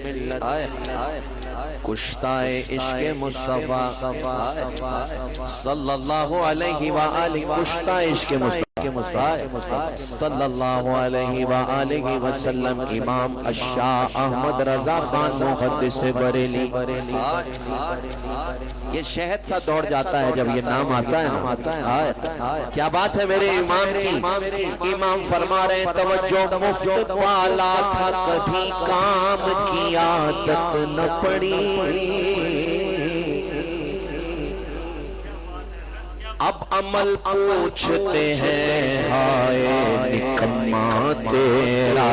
ملت کشتائے عشق مصطفیٰ صلی اللہ علیہ وآلہ کشتائے عشق مصطفیٰ صلی اللہ علیہ وآلہ وسلم امام الشاہ احمد رضا خان محدث بریلی. یہ شہد سا دوڑ جاتا ہے جب یہ نام آتا ہے. کیا بات ہے میرے امام کی. امام فرما رہے ہیں توجہ مفت والا تھا کبھی کام کی عادت نہ پڑی اب عمل پوچھتے ہیں ہائے نکما تیرا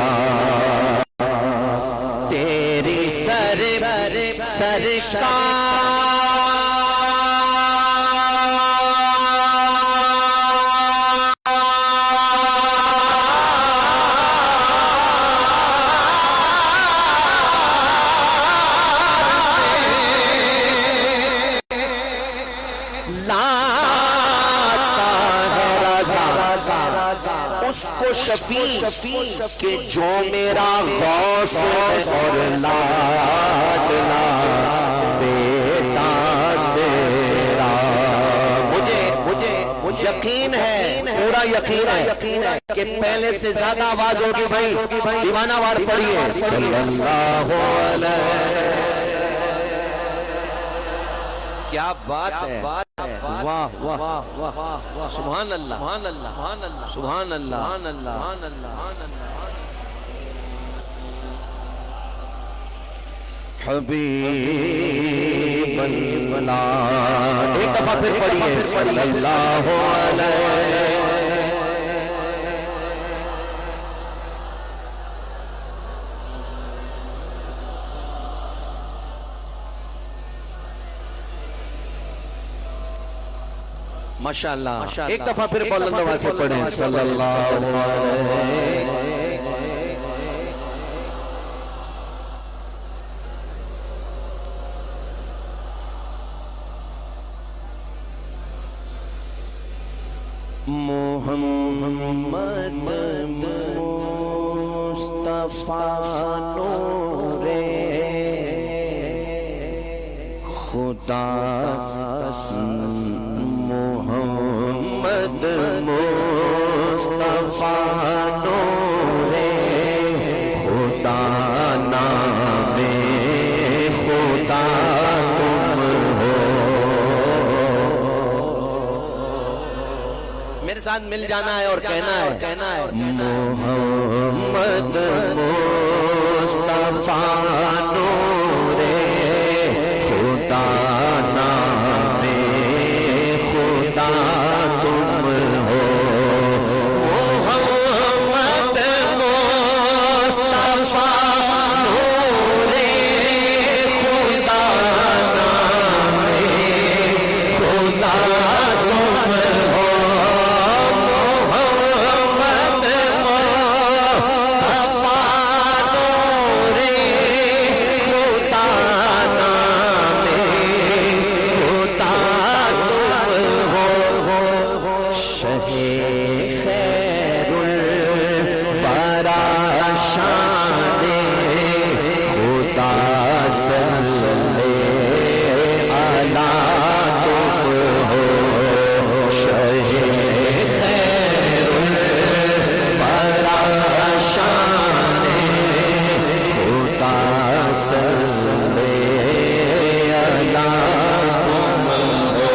تیری سرکار اس کو شفیع کہ جو میرا غوث اور لاڈلا بیٹا تیرا. مجھے یقین ہے پورا یقین ہے کہ پہلے سے زیادہ آواز ہوگی بھائی دیوانہ وار پڑھیے صلی اللہ علیہ. کیا بات ہے. واہ واہ واہ سبحان اللہ سبحان اللہ. حبیب البلاد ایک دفعہ پھر پڑھیے صلی اللہ علیہ. ماشاءاللہ ایک دفعہ پھر بلند آواز سے پڑھیں صلی اللہ علیہ. محمد مصطفیٰ نور خدا محمد مصطفیٰ نور خدا نام خدا تم ہو. میرے ساتھ مل جانا ہے اور کہنا ہے محمد مصطفیٰ نور خدا نام خدا تم ہو. محمد مصطفیٰ نور خدا نام خدا تم ہو. محمد مصطفیٰ نور خدا نام خدا تم ہو. شہ خیر الورا شان خدا صلی علی تم ہو. شہ خیر الورا شان خدا صلی علی تم ہو.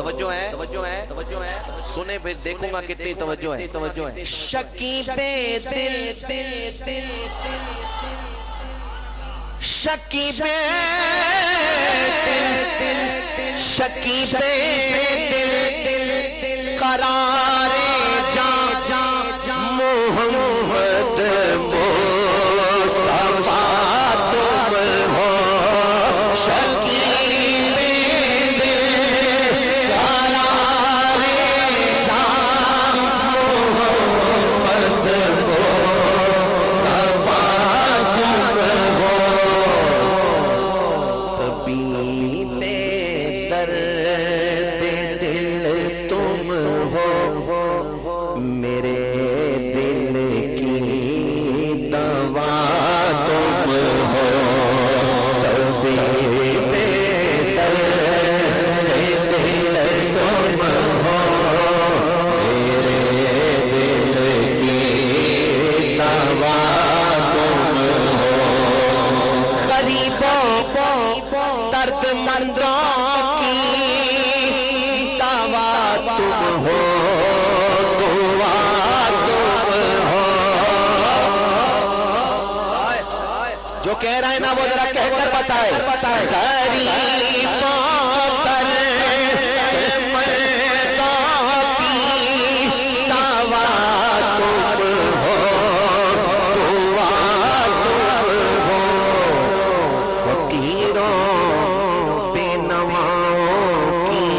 توجہ ہے سنے پھر دیکھوں گا کتنی توجہ ہے. شکیب دل شکیب دل قرار جان محمد مصطفیٰ تم ہو. شکیب دل قرار جان محمد مصطفیٰ تم ہو. طبیب درد دل تم ہو مندوں کی دعا تم ہو، دعا تم ہو۔ جو کہہ رہا ہے نا وہ ذرا کہہ کر بتائے، غریبوں پر مردوں کی دعا تم ہو، دعا تم ہو۔ فقیروں بے نواؤں کی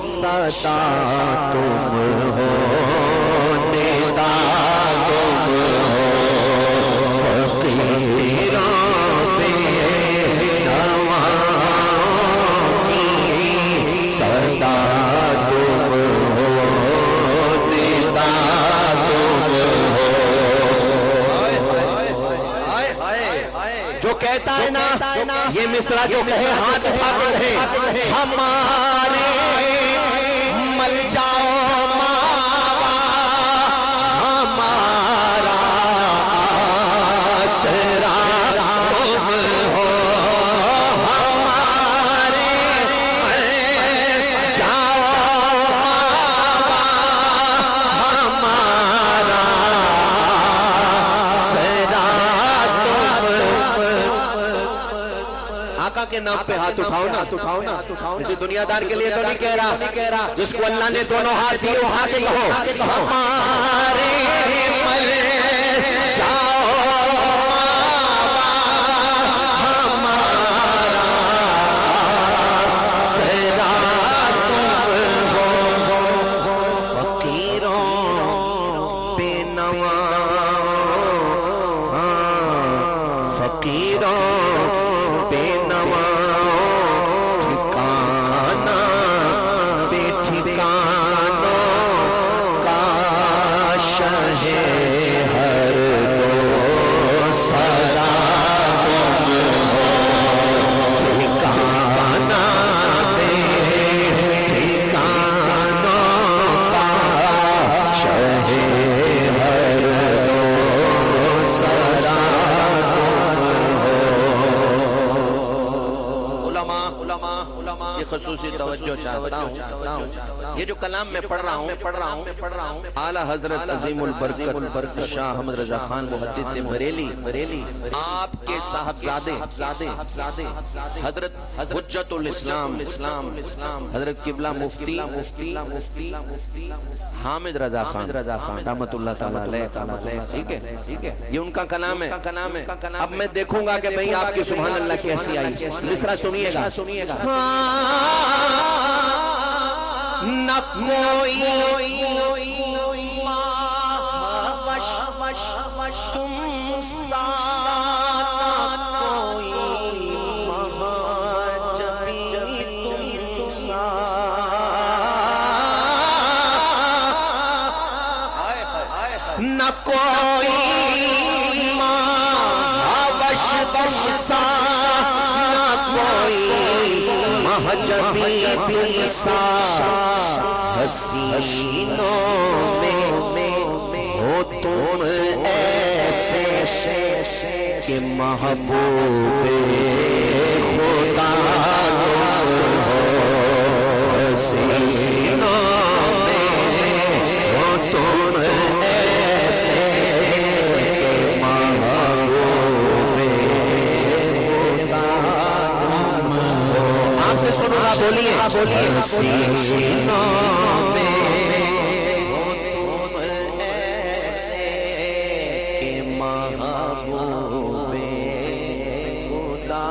صدا تم ہو، ندا تم ہو۔ فقیروں بے نواؤں کی صدا تم ہو، ندا تم ہو۔ جو کہتا ہے نا یہ مصرع جو کہے ہاتھ اٹھا کے کہے، ہمارے مل جاؤ ماوا، ہمارا آسرا تم ہو، ہمارے مل جاؤ ماوا، ہمارا آسرا تم ہو۔ آقا کے نام پہ ہاتھ اٹھاؤ نا، کسی دنیا دار کے لیے تو نہیں کہہ رہا، جس کو اللہ نے دونوں ہاتھ دیے اٹھا کے کہو، ہمارے مل جاؤ ماوا، ہمارا آسرا تم ہو۔ فقیروں بے نواؤں، فقیروں بے نواؤں، ٹھکانہ بے ٹھکانوں کا شہ ہر دو سزا تم ہو، ٹھکانہ بے ٹھکانوں کا شہ ہر دو سزا علماء یہ خصوصی توجہ چاہتا ہوں، یہ جو کلام میں پڑھ رہا ہوں اعلیٰ حضرت عظیم البرکت شاہ احمد رضا خان محدث بریلی آپ کے صاحبزادے حضرت حجت الاسلام حضرت قبلہ مفتی حامد رضا خان رحمت اللہ تعالیٰ علیہ، ٹھیک ہے، یہ ان کا کلام ہے۔ اب میں دیکھوں گا کہ بھئی آپ کی سبحان اللہ کیسی آئی، مصرع سنیے گا۔ نہ کوئی ماوش تم سا، نہ کوئی مہاجبی تم سا، نہ کوئی ماوش تم سا، نہ کوئی مہاجبی تم سا، حسینوں میں ہو تم ایسے کہ محبوب خدا تم ہو، حسینوں میں ہو تم ایسے کہ محبوب خدا تم ہو۔ آپ سے سنو گا، بولیے، حسینوں میں ہو تم ایسے کہ محبوب خدا۔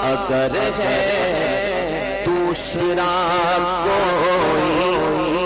اگر ہے دوسرا کوئی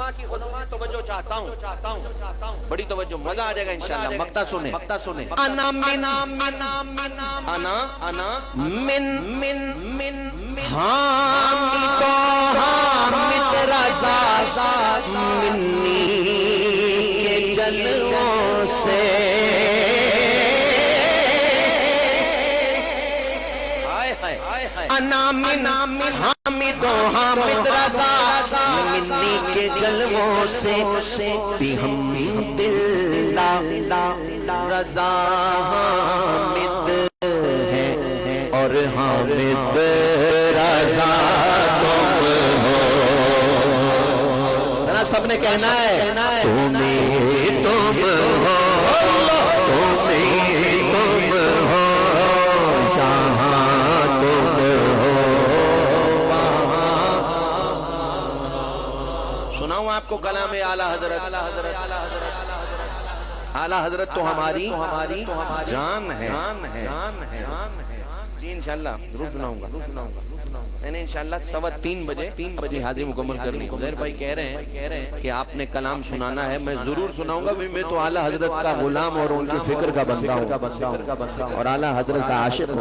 علماء کی خصوصی توجہ چاہتا ہوں، بڑی توجہ، مزہ آ جائے گا انشاءاللہ۔ مقطع سنیں، انا من حامد و حامد رضا منی کے جلووں سے، انا من حامد و حامد رضا منی کے جلووں سے، بحمد اللہ رضا حامد ہے اور حامد رضا تم ہو۔ ذرا سب نے کہنا ہے تم ہی تم ہو، تم ہی تم ہو، جہاں تم ہو وہاں۔ سناؤں آپ کو کلام اعلیٰ حضرت؟ اعلیٰ حضرت تو ہماری جان ہے جی، انشاءاللہ ضرور سناؤں گا۔ میں نے انشاءاللہ 3:15 حاضری مکمل کرنی ہے۔ زہر بھائی کہہ رہے ہیں کہ آپ نے کلام سنانا ہے، میں ضرور سناؤں گا، میں تو اعلیٰ حضرت کا غلام اور ان کی فکر کا بندہ ہوں اور اعلیٰ حضرت کا عاشق ہوں،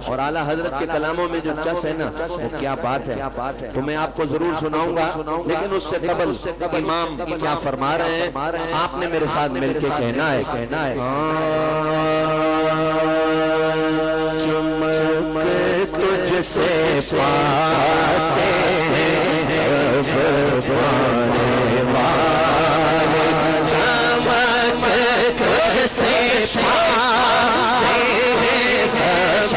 اور اعلیٰ حضرت کے کلاموں میں جو چس ہے نا وہ کیا بات ہے، تو میں آپ کو ضرور سناؤں گا، لیکن اس سے قبل امام کیا فرما رہے ہیں آپ نے میرے ساتھ مل کے کہنا ہے چمک تجھ سے پاتے ہیں سب پانے والے، چمک تجھ سے پاتے ہیں سب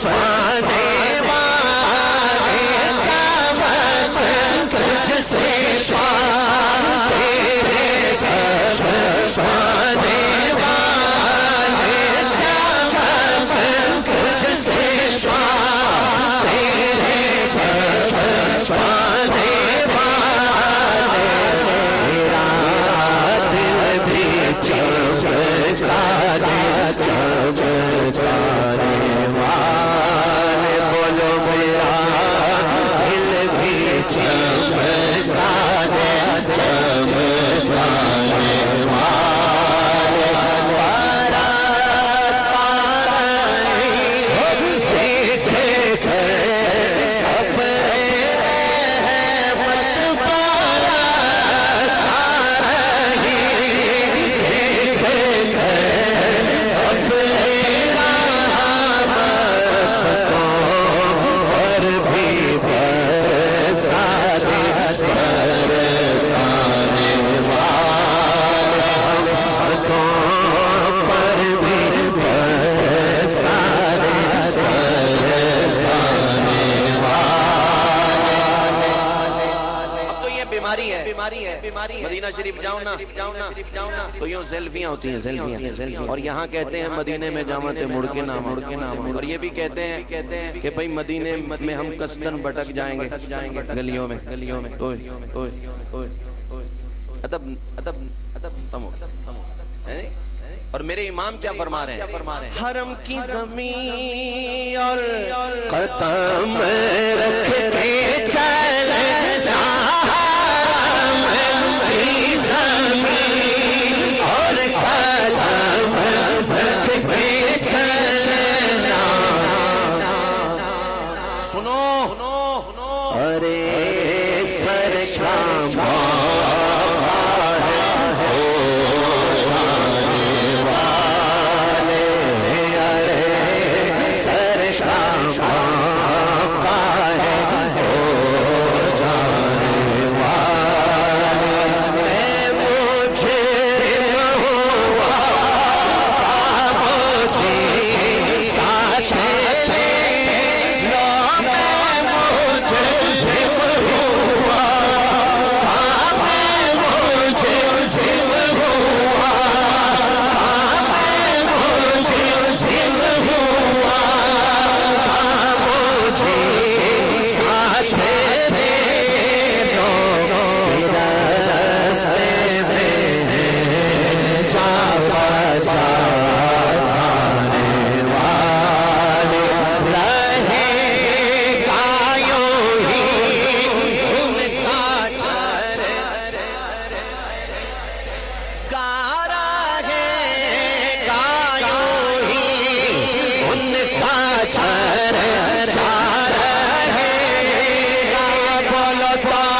پانے والے، چمک تجھ سے پاتے ہیں سب پانے والے، چمک تجھ سے پاتے ہیں سب پانے والے، میرا دل بھی چمکانے والے، بولو میرا دل بھی چمکانے والے، پرست دیکھے کر اپنے رحمت پرست دیکھے کر اپنے رحمت کو اور بھی برسانے مدینہ شریف جاؤ نا تو یوں سیلفیاں ہوتی ہیں، سیلفیاں، اور یہاں کہتے ہیں مدینے میں جاؤں تے مڑ کے نہ، اور یہ بھی کہتے ہیں کہ بھئی مدینے میں ہم قصدن بھٹک جائیں گے گلیوں میں، اور میرے امام کیا فرما رہے ہیں؟ حرم کی زمین اور قدم رکھ کے چل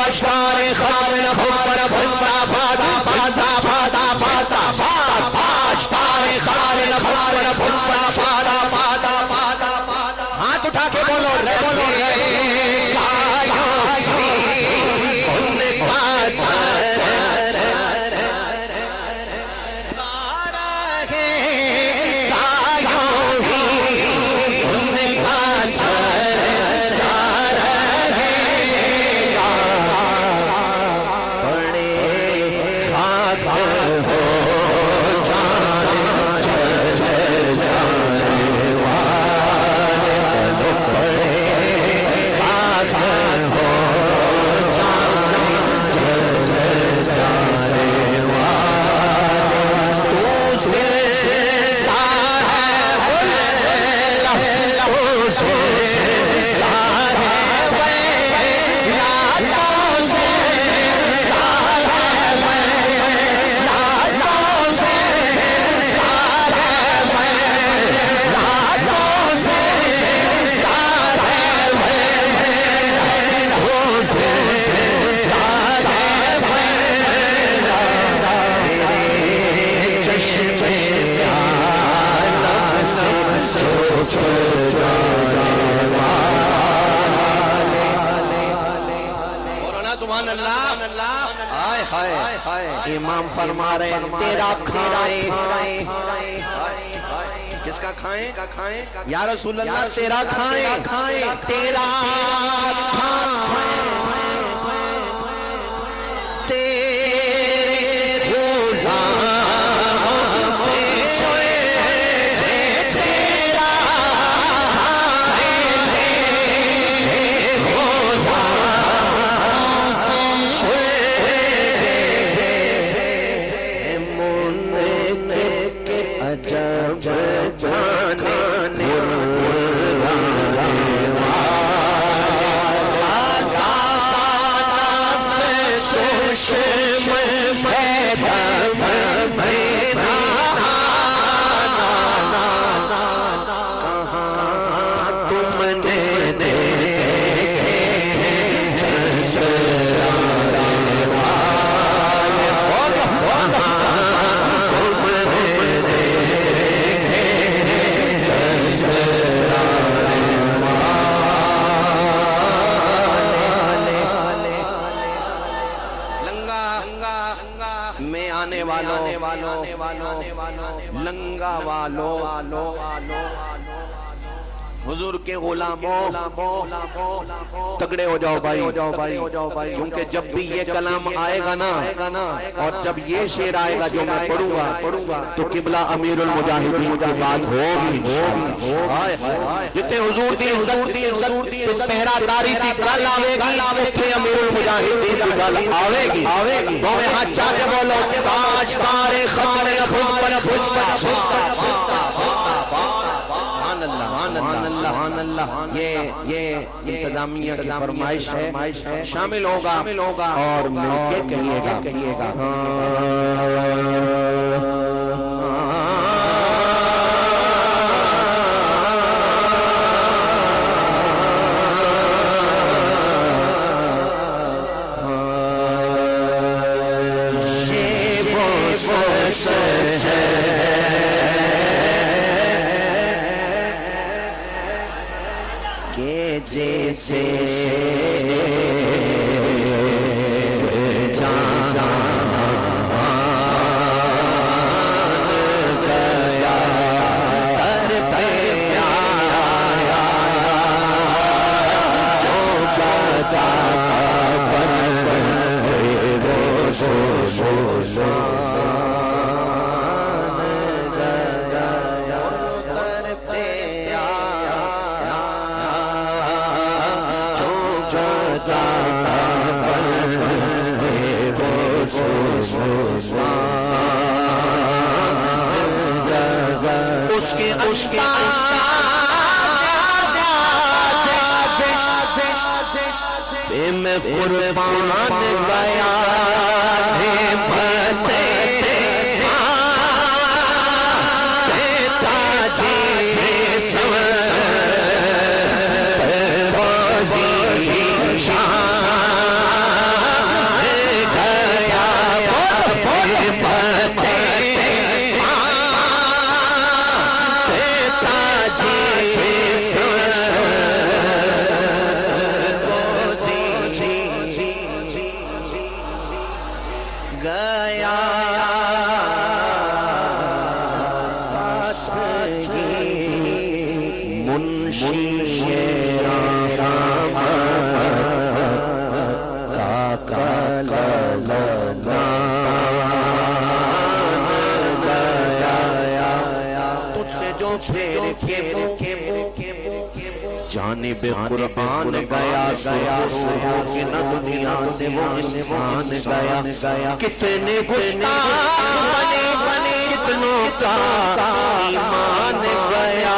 تاجدار خامن حبت فتا فتا فتا فتا فتا تاجدار خامن حبت فتا فتا فتا فتا ہاتھ اٹھا کے بولو رے بولو رے امام فرما رہے ہیں تیرا کھائیں کس کا کھائیں یا رسول اللہ تیرا کھائیں تیرا کھائیں تیرے غلام سے چھوڑے تیرا کھائیں غلام سے جب جانے لنگا والو حضور کے غلاموں تگڑے ہو جاؤ بھائی کیونکہ جب بھی یہ کلام آئے گا نا اور جب یہ شعر آئے گا جو میں پڑھوں گا تو قبلہ امیر المجاہدین کی بات ہوگی جتنے حضور دی عزت پہرا داری تھی کل آوے گی اتنے امیر المجاہدین کی گل آوے گی تو میں ہاتھ چاہتے بولو تاجدار خامن حبت سبحان اللہ یہ انتظامیہ کی فرمائش ہے شامل ہوگا اور مل کے کہیے گا جیسے اس کے میں قربان گیا شان منشی رحمت کا کلام تجھ سے جو پھیر کے جانب قرآن گیا سو کہ نہ دنیا سے وہ انسان گیا کتنے گستاخ بنے کتنوں کا ایمان گیا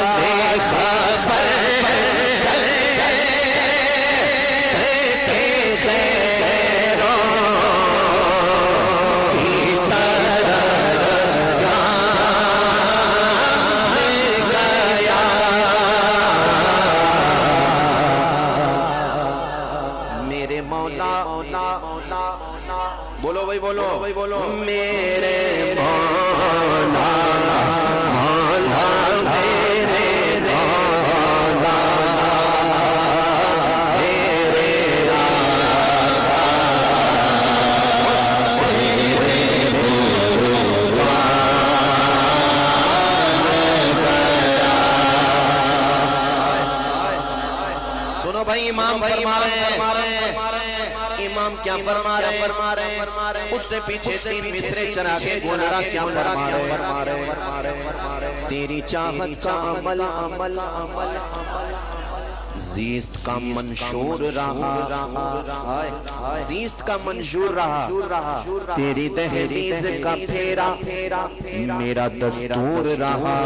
بے خبر بولو میرے مولا مولا میرے مولا میرے سنو بھائی امام فرما رہے ہیں امام کیا فرما رہے ہیں اس سے پیچھے تین مصرے چرا کے گولڑا کیا فرما رہے ہیں تیری چاہت کا عمل زیست کا منشور رہا زیست کا منشور رہا تیری دہلیز کا پھیرا میرا دستور رہا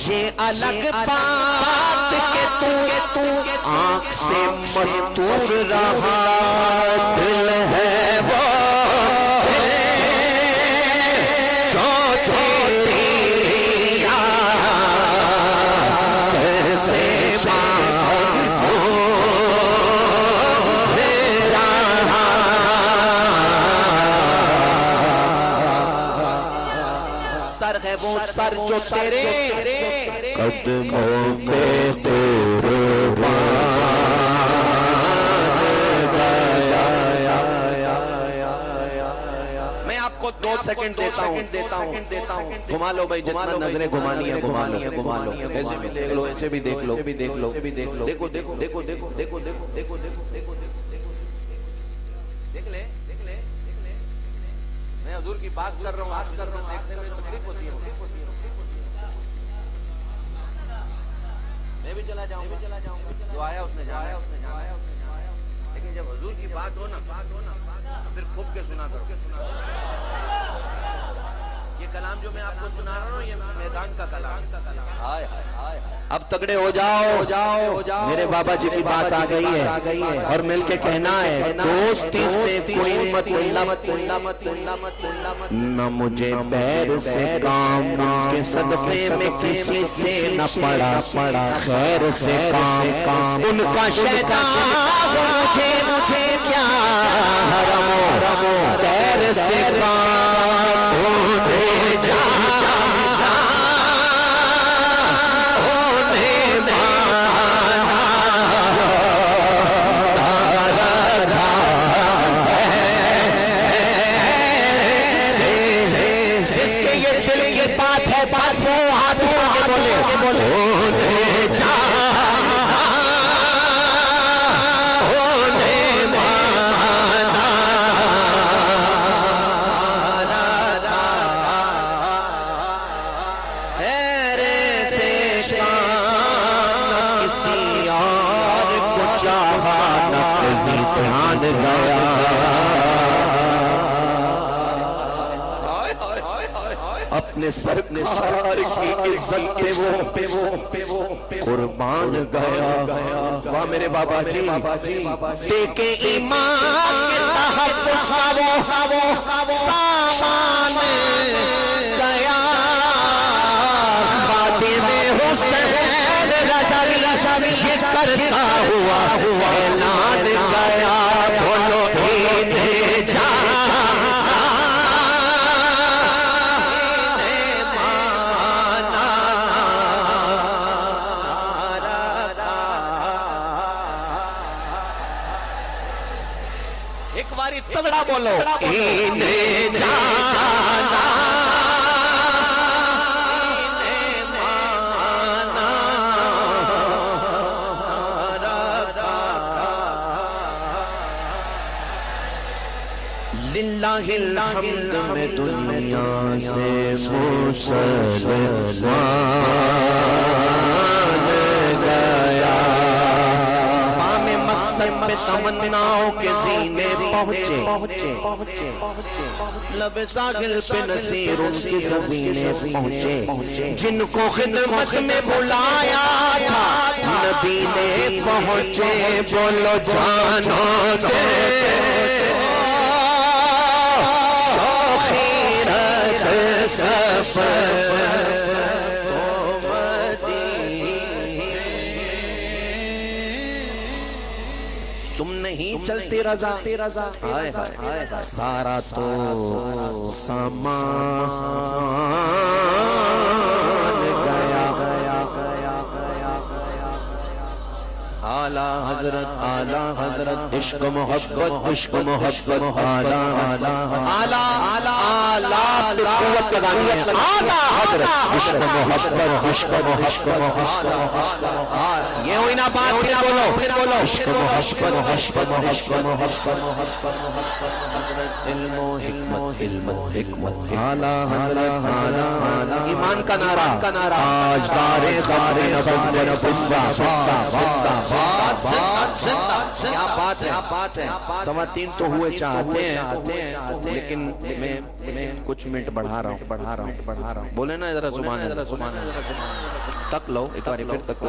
یہ الگ بات کہ تو آنکھ سے مستور رہا دل ہے وہ جو تیری سے سر ہے وہ سر جو تیرے قدموں پہ قربان گیا میں آپ کو 2 سیکنڈ دیتا ہوں گھما لو بھائی جتنا نظریں گھمانی ہے گھما لو ایسے بھی دیکھ لو ایسے بھی دیکھ لو دیکھو دیکھ لے میں حضور کی بات کر رہا ہوں دیکھنے میں تکلیف ہوتی ہے میں بھی چلا جاؤں گا جو آیا اس نے جایا لیکن جب حضور کی بات ہو نا پھر خوب کے سنا کرو یہ کلام جو میں آپ کو سنا رہا ہوں یہ میدان کا کلام اب تگڑے ہو جاؤ میرے بابا جی کی بات آ گئی ہے اور مل کے کہنا ہے دوستی سے کوئی مت نہ مجھے پیر سے کام کے صدقے میں کسی سے نہ پڑا خیر سے کام ان کا شیطان مجھے کیا حرم خیر سے کام ہونے جا اپنے سرکار کی عزت پہ وہ قربان گیا واہ میرے بابا جی دیکھے ایمان کے تحفظ وہ سامان گیا خادم حسین رضا یہ کرتا ہوا اعلان گیا بولو انہیں جانا تگڑا بولو انہیں جانا انہیں مانا للہ الحمد میں دنیا سے مسلمان گیا، پام مقصد میں تمناؤں کے زینے پہنچے، لب ساحل پہ نصیر ان کی سفینے پہنچے، جن کو خدمت میں بلایا تھا نبی نے پہنچے، بولو جانو دے سفر تو مدینے، تم نہیں چلتے رضا سارا تو سامان گیا، اعلیٰ حضرت عشق محبت اعلیٰ قوت لگانی ہے، اعلیٰ حضرت عشق محبت یہ ہوئی نا بات، پھر بولو عشق محبت علم و حکمت اعلیٰ حضرت ایمان کا نعرہ تاجدار خارِ نبوت زندہ، کیا بات ہے، 3:15 تو ہوئے چاہتے ہیں، لیکن میں کچھ منٹ بڑھا رہا ہوں، بولے نا ذرا سبحان اللہ، تک لو ایک بار پھر تک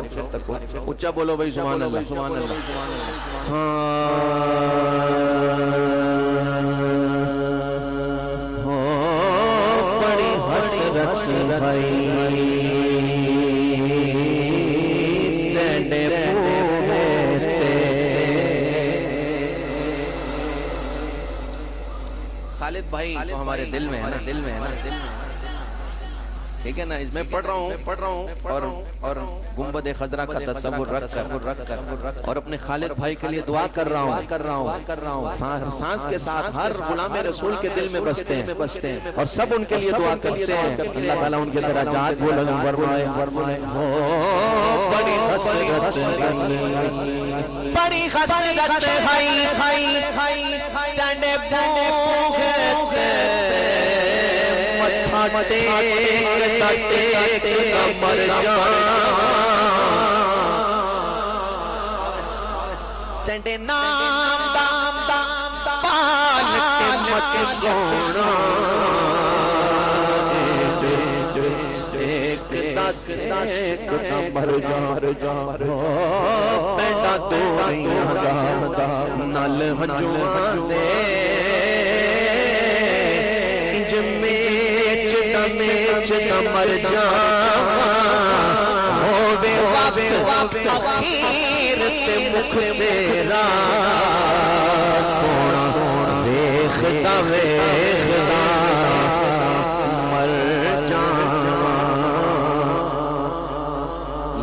اچھا بولو بھائی سبحان اللہ، بڑی حسرت بھائی خالد بھائی تو ہمارے دل میں ہے نا، ٹھیک ہے نا، اس میں پڑھ رہا ہوں اور گنبد خضرا کا تصور رکھ کر اور اپنے خالد بھائی کے لیے دعا کر رہا ہوں، سانس کے ساتھ ہر غلام رسول کے دل میں بستے ہیں اور سب ان کے لیے دعا کرتے ہیں، اللہ تعالیٰ ان کے درجات بلند فرمائے، بڑی حسرت بھائی ڈنڈے بھوکتے متھا ٹیک مر ٹنڈے نام دام پال کے مچ سونا، ایک مر جا بیٹا تو نل ہجوانے میچ مر جا ہووے وقت اخیر تے مکھ میرا سونا ویکھدا مر جا،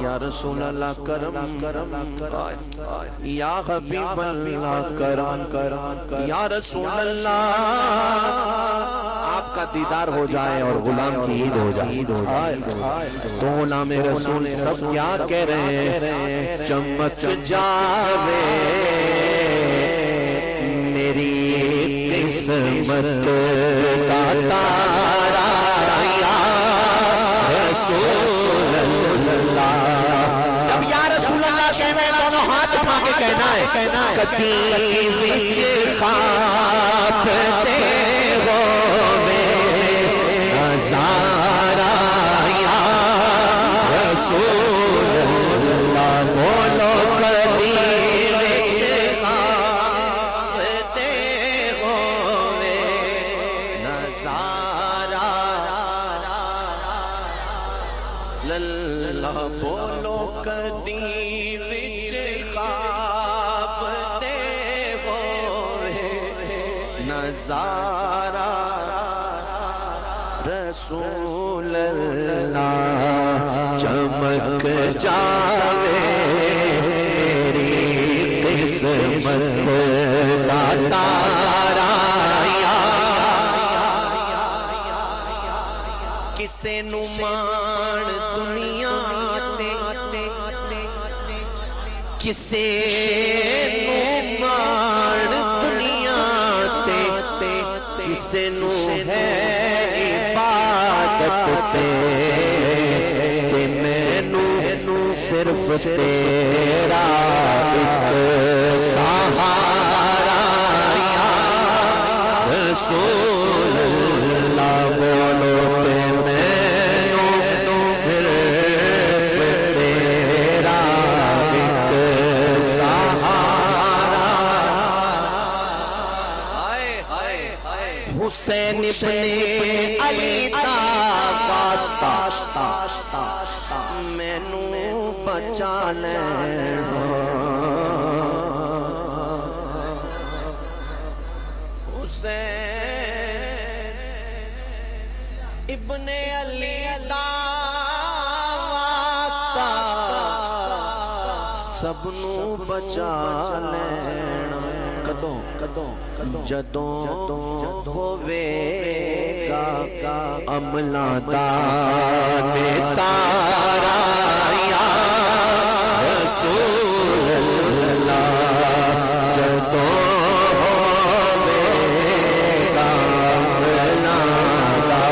یا رسول اللہ کرم یا حبیب اللہ کرم یا رسول اللہ، آپ کا دیدار ہو جائے اور غلام کی عید ہو جائے، تو غلام رسول سب کیا کہہ رہے ہیں، چمک جاوے میری قسمت کا تارا یا رسول اللہ، جب یا رسول اللہ کہنا ہے دونوں ہاتھ اٹھا کے کہنا ہے، کتی وچ خواب تے ہو نظارہ یا رسول اللہ، بولو کبھی وچ خواب تے ہووے نظارہ، اللہ بولو کبھی وچ خواب تے ہووے نظارہ، رسول اللہ چمک جاوے میری قسمت کا تارا یا، کسے نو مان دنیا تے کسے نو مان دنیا تے حسن ہے عبادت تے مینوں صرف تیرا ایک سہارا یا رسول اللہ بولو تے مینوں صرف تیرا ایک سہارا حسین ابن علی دا واسطہ مینوں بچا لینا حسین ابن علی دا واسطہ سب نو بچا لینا کدوں جدوں ہووے گا عملاں دا تارا یا رسول اللہ جدوں ہووے گا عملاں دا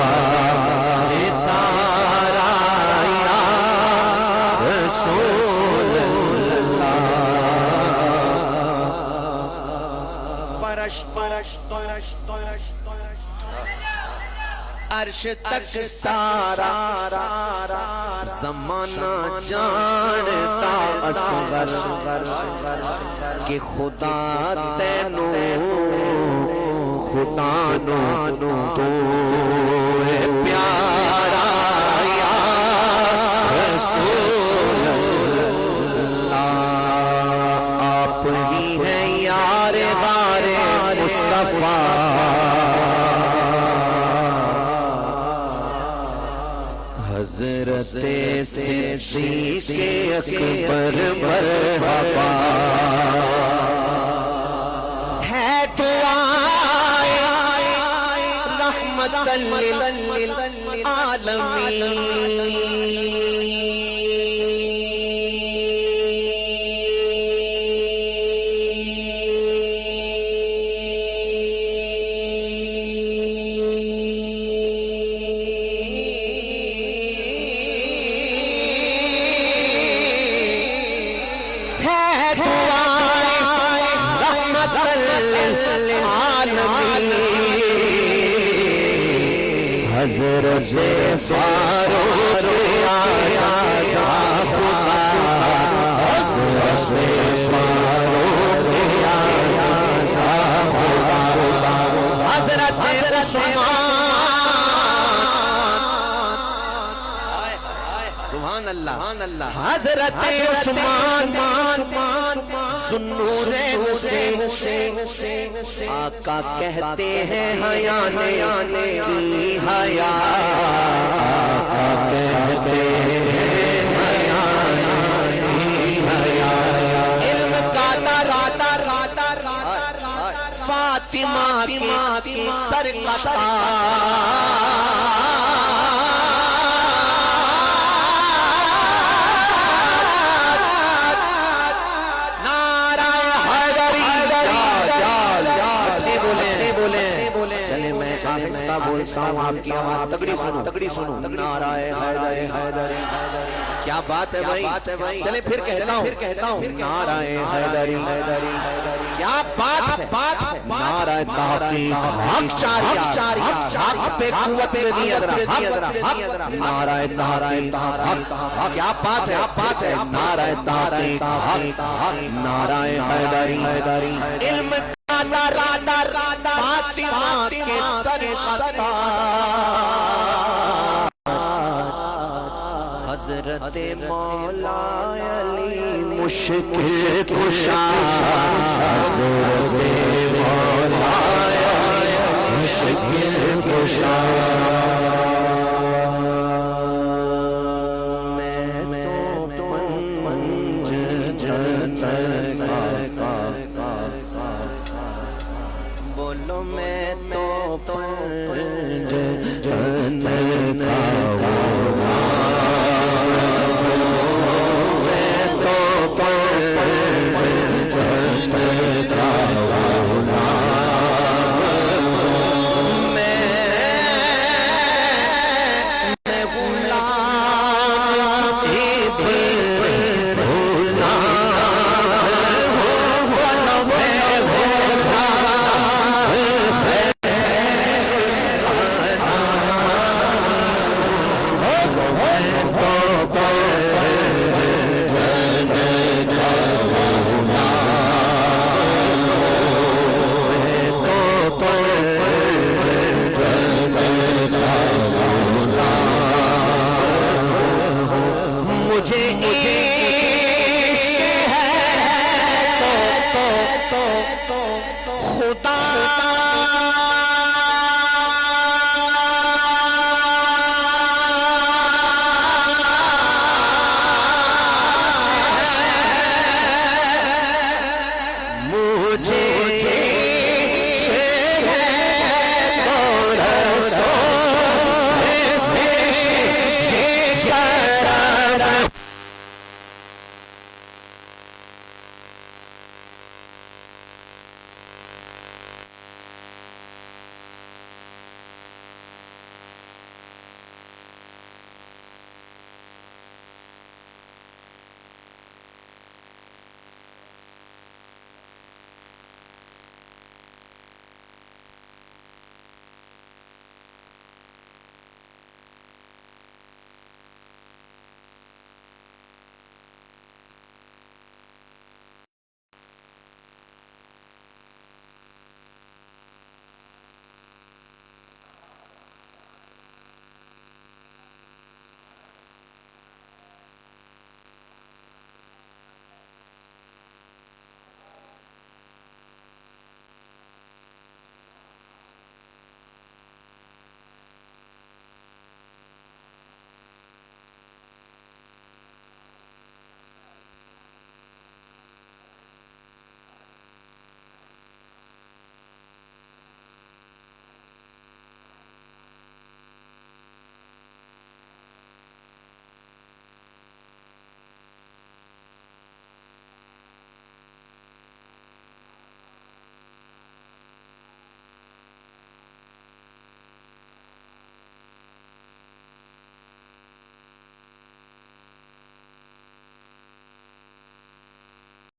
تارا یا رسول اللہ عرش تک سارا زمانہ جانتا اصغر کہ خدا تینوں خدا نو تو ہے پیارا یا رسول اللہ آپ ہی ہیں یار غار مصطفیٰ حضرت صدیق اکبر مرحبا ہے دعائے رحمت حضرت فاروق آیا خدا حضرت فاروق آیا خدا حضرت سبحان اللہ حضرت عثمان ذوالنور حسین آقا کہتے ہیں حیا کی حیا آقا کہتے ہیں حیا کی حیا علم کا دارا فاطمہ کی سرکار آہستہ بولتا ہوں آپ کی آواز تگڑی سنو نعرہ حیدری کیا بات ہے بھائی چلیں پھر کہتا ہوں نعرہ حیدری کیا بات ہے نعرہ تحقیق حق چاری حق پہ قوت ندی ادرا نعرہ تحقیق کیا بات ہے نعرہ تحقیق نعرہ حیدری علم فاطمہ کے سرکار حضرت مولا علی مشکل کشا حضرت مولا علی مشکل کشا میں تو پنج جن کا میں تو پنج جن کا خدا